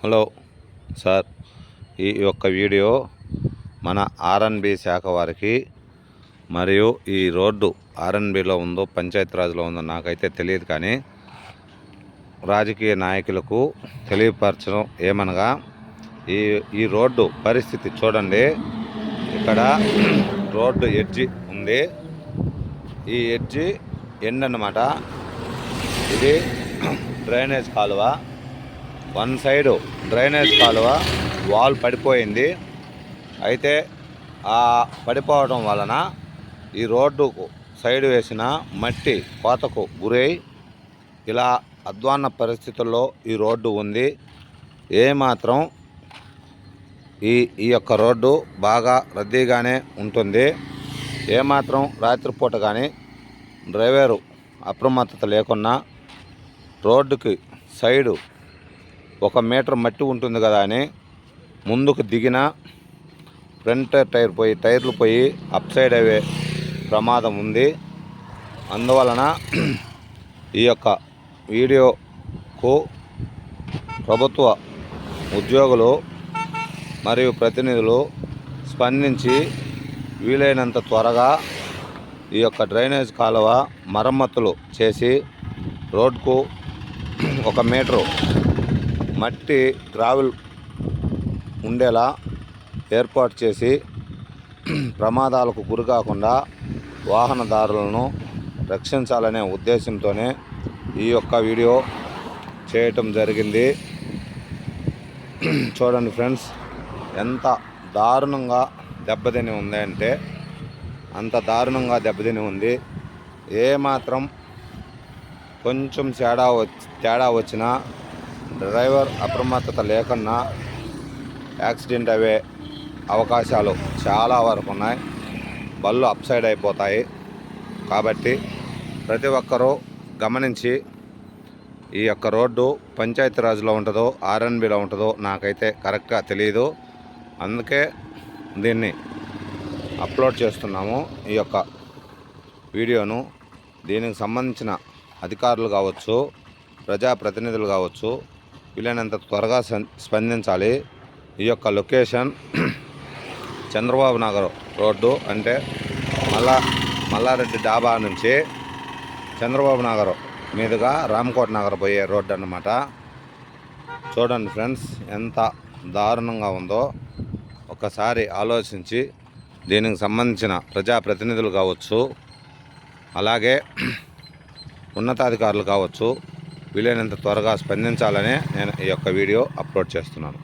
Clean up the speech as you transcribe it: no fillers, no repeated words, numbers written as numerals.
Hello sir, ఈ యొక్క video మన ఆర్ఎన్బి శాఖ వారికి మరియు ఈ రోడ్డు ఆర్ఎన్బిలో ఉందో పంచాయతీరాజ్లో ఉందో నాకైతే తెలియదు, కానీ రాజకీయ నాయకులకు తెలియపరచడం ఏమనగా ఈ రోడ్డు పరిస్థితి చూడండి. ఇక్కడ రోడ్డు ఎడ్జి ఉంది. ఈ ఎడ్జి ఎండ్ అన్నమాట. ఇది డ్రైనేజ్ కాలువ. వన్ సైడు డ్రైనేజ్ కాలువ వాల్ పడిపోయింది. అయితే ఆ పడిపోవడం వలన ఈ రోడ్డుకు సైడ్ వేసిన మట్టి కోతకు గురై ఇలా అధ్వాన్న పరిస్థితుల్లో ఈ రోడ్డు ఉంది. ఏమాత్రం ఈ యొక్క రోడ్డు బాగా రద్దీగానే ఉంటుంది. ఏమాత్రం రాత్రిపూట కానీ డ్రైవరు అప్రమత్తత లేకున్నా రోడ్డుకి సైడు 1 మీటర్ మట్టి ఉంటుంది కదా అని ముందుకు దిగిన ఫ్రంట్ టైర్లు పోయి అప్ సైడ్ అయ్యే ప్రమాదం ఉంది. అందువలన ఈ యొక్క వీడియోకు ప్రభుత్వ ఉద్యోగులు మరియు ప్రతినిధులు స్పందించి వీలైనంత త్వరగా ఈ యొక్క డ్రైనేజ్ కాలువ మరమ్మతులు చేసి రోడ్కు 1 మీటరు మట్టి గ్రావెల్ ఉండేలా ఏర్పాటు చేసి ప్రమాదాలకు గురి కాకుండా వాహనదారులను రక్షించాలనే ఉద్దేశంతోనే ఈ యొక్క వీడియో చేయటం జరిగింది. చూడండి ఫ్రెండ్స్, ఎంత దారుణంగా దెబ్బతిని ఉంది అంటే అంత దారుణంగా దెబ్బతిని ఉంది. ఏమాత్రం కొంచెం తేడా వచ్చినా డ్రైవర్ అప్రమత్తత లేకున్నా యాక్సిడెంట్ అయ్యే అవకాశాలు చాలా వరకు ఉన్నాయి. బళ్ళు అప్ సైడ్ అయిపోతాయి. కాబట్టి ప్రతి ఒక్కరూ గమనించి ఈ యొక్క రోడ్డు పంచాయతీరాజ్లో ఉంటుందో ఆర్ఎన్బిలో ఉంటుందో నాకైతే కరెక్ట్గా తెలియదు. అందుకే దీన్ని అప్లోడ్ చేస్తున్నాము. ఈ యొక్క వీడియోను దీనికి సంబంధించిన అధికారులు కావచ్చు, ప్రజాప్రతినిధులు కావచ్చు, వీలైనంత త్వరగా స్పందించాలి. ఈ యొక్క లొకేషన్ చంద్రబాబు నగర్ రోడ్డు, అంటే మల్లారెడ్డి డాబా నుంచి చంద్రబాబు నగర్ మీదుగా రామకోట నగర్ పోయే రోడ్డు అన్నమాట. చూడండి ఫ్రెండ్స్, ఎంత దారుణంగా ఉందో ఒకసారి ఆలోచించి దీనికి సంబంధించిన ప్రజాప్రతినిధులు కావచ్చు, అలాగే ఉన్నతాధికారులు కావచ్చు, వీలైనంత త్వరగా స్పందించాలని నేను ఈ యొక్క వీడియో అప్లోడ్ చేస్తున్నాను.